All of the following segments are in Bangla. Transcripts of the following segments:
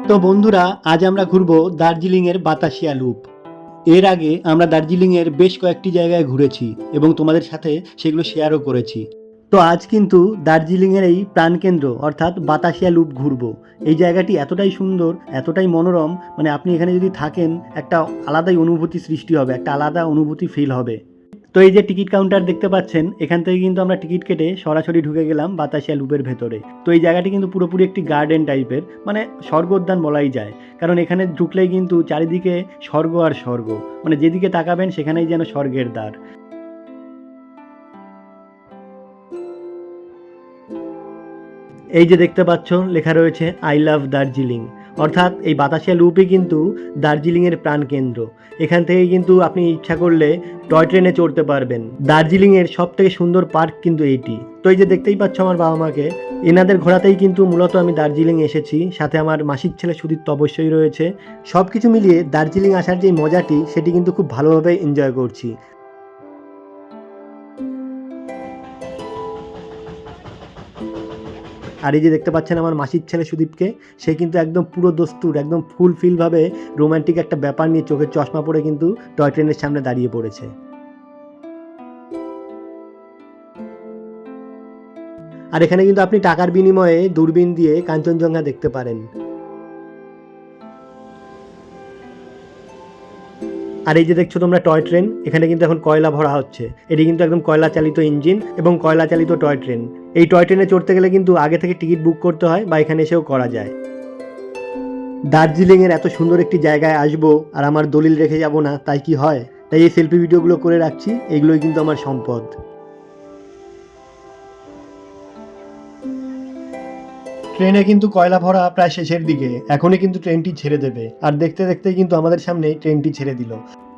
তো বন্ধুরা, আজ আমরা ঘুরবো দার্জিলিংয়ের বাতাসিয়া লুপ। এর আগে আমরা দার্জিলিংয়ের বেশ কয়েকটি জায়গায় ঘুরেছি এবং তোমাদের সাথে সেগুলো শেয়ারও করেছি। তো আজ কিন্তু দার্জিলিংয়ের এই প্রাণকেন্দ্র অর্থাৎ বাতাসিয়া লুপ ঘুরবো। এই জায়গাটি এতটাই সুন্দর, এতটাই মনোরম, মানে আপনি এখানে যদি থাকেন একটা আলাদাই অনুভূতি সৃষ্টি হবে, একটা আলাদা অনুভূতি ফিল হবে। তো এই যে টিকিট কাউন্টার দেখতে পাচ্ছেন, এখান থেকে কিন্তু আমরা টিকিট কেটে সরাসরি ঢুকে গেলাম বাতাসিয়া লুপের ভেতরে। তো এই জায়গাটি কিন্তু পুরোপুরি একটি গার্ডেন টাইপের, মানে স্বর্গোদ্যান বলাই যায়। কারণ এখানে ঢুকলেই কিন্তু চারিদিকে স্বর্গ আর স্বর্গ, মানে যেদিকে তাকাবেন সেখানেই যেন স্বর্গের দ্বার। এই যে দেখতে পাচ্ছ লেখা রয়েছে আই লাভ দার্জিলিং, অর্থাৎ এই বাতাসিয়া লুপে কিন্তু দার্জিলিংয়ের প্রাণকেন্দ্র। এখান থেকে কিন্তু আপনি ইচ্ছা করলে টয় ট্রেনে চড়তে পারবেন। দার্জিলিংয়ের সব থেকে সুন্দর পার্ক কিন্তু এইটি। তো এই যে দেখতেই পাচ্ছ আমার বাবা মাকে, এনাদের ঘোরাতেই কিন্তু মূলত আমি দার্জিলিং এসেছি। সাথে আমার মাসির ছেলে সুদীপ তো অবশ্যই রয়েছে। সব কিছু মিলিয়ে দার্জিলিং আসার যে মজাটি সেটি কিন্তু খুব ভালোভাবে এনজয় করছি। আর এই যে দেখতে পাচ্ছেন আমার মাসির ছেলে সুদীপকে, সে কিন্তু একদম পুরো দস্তুর, একদম ফুলফিলভাবে রোমান্টিক একটা ব্যাপার নিয়ে চোখের চশমা পরে কিন্তু টয় ট্রেনের সামনে দাঁড়িয়ে পড়েছে। আর এখানে কিন্তু আপনি টাকার বিনিময়ে দূরবীন দিয়ে কাঞ্চনজঙ্ঘা দেখতে পারেন। আর এই যে দেখছো তোমরা টয় ট্রেন, এখানে কিন্তু এখন কয়লা ভরা হচ্ছে। এটি কিন্তু একদম কয়লা চালিত ইঞ্জিন এবং কয়লা চালিত টয় ট্রেন। এই টয় ট্রেনে চড়তে গেলে কিন্তু আগে থেকে টিকিট বুক করতে হয় বা এখানে এসেও করা যায়। দার্জিলিংয়ের এত সুন্দর একটি জায়গায় আসবো আর আমার দলিল রেখে যাব না, তাই কি হয়? তাই এই সেলফি ভিডিওগুলো করে রাখছি, এগুলোই কিন্তু আমার সম্পদ। ট্রেনে কিন্তু কয়লা ভরা প্রায় শেষের দিকে, এখনই কিন্তু ট্রেনটি ছেড়ে দেবে। আর দেখতে দেখতেই কিন্তু আমাদের সামনে ট্রেনটি ছেড়ে দিল।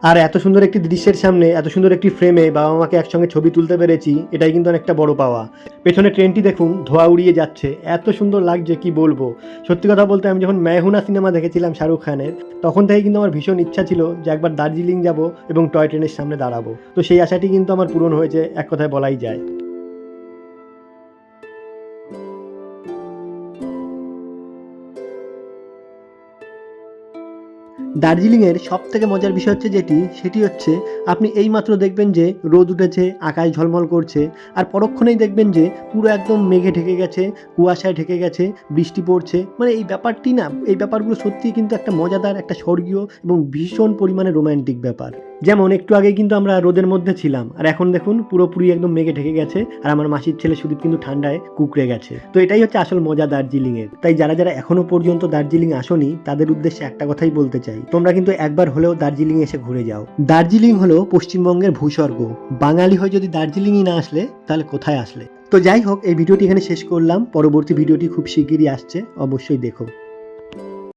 আর এত সুন্দর একটি দৃশ্যের সামনে, এত সুন্দর একটি ফ্রেমে বাবা মাকে একসঙ্গে ছবি তুলতে পেরেছি, এটাই কিন্তু অনেকটা বড় পাওয়া। পেছনে ট্রেনটি দেখুন ধোঁয়া উড়িয়ে যাচ্ছে, এত সুন্দর লাগছে কি বলবো। সত্যি কথা বলতে আমি যখন मैं हूं ना সিনেমা দেখেছিলাম শাহরুখ খানের, তখন থেকে কিন্তু আমার ভীষণ ইচ্ছা ছিল যে একবার দার্জিলিং যাব এবং টয় ট্রেনের সামনে দাঁড়াবো। তো সেই আশাটি কিন্তু আমার পূরণ হয়েছে, এক কথায় বলাই যায়। দার্জিলিংয়ের সব থেকে মজার বিষয় হচ্ছে সেটি হচ্ছে আপনি এইমাত্র দেখবেন যে রোদ উঠেছে, আকাশ ঝলমল করছে, আর পরক্ষণেই দেখবেন যে পুরো একদম মেঘে ঢেকে গেছে, কুয়াশায় ঢেকে গেছে, বৃষ্টি পড়ছে। মানে এই ব্যাপারটি না, এই ব্যাপারগুলো সত্যিই কিন্তু একটা মজাদার, একটা স্বর্গীয় এবং ভীষণ পরিমাণে রোম্যান্টিক ব্যাপার। যেমন একটু আগে কিন্তু আমরা রোদের মধ্যে ছিলাম, আর এখন দেখুন পুরোপুরি একদম মেঘে ঢেকে গেছে, আর আমার মাসির ছেলে সুদীপ কিন্তু ঠান্ডায় কুকড়ে গেছে। তো এটাই হচ্ছে আসল মজা দার্জিলিংয়ের। তাই যারা যারা এখনো পর্যন্ত দার্জিলিং আসোনি, তাদের উদ্দেশ্যে একটা কথাই বলতে চাই, তোমরা কিন্তু একবার হলেও দার্জিলিং এসে ঘুরে যাও। দার্জিলিং হলো পশ্চিমবঙ্গের ভূস্বর্গ। বাঙালি হয়ে যদি দার্জিলিংই না আসলে, তাহলে কোথায় আসলে? তো যাই হোক, এই ভিডিওটি এখানে শেষ করলাম। পরবর্তী ভিডিওটি খুব শিগগিরই আসছে, অবশ্যই দেখো।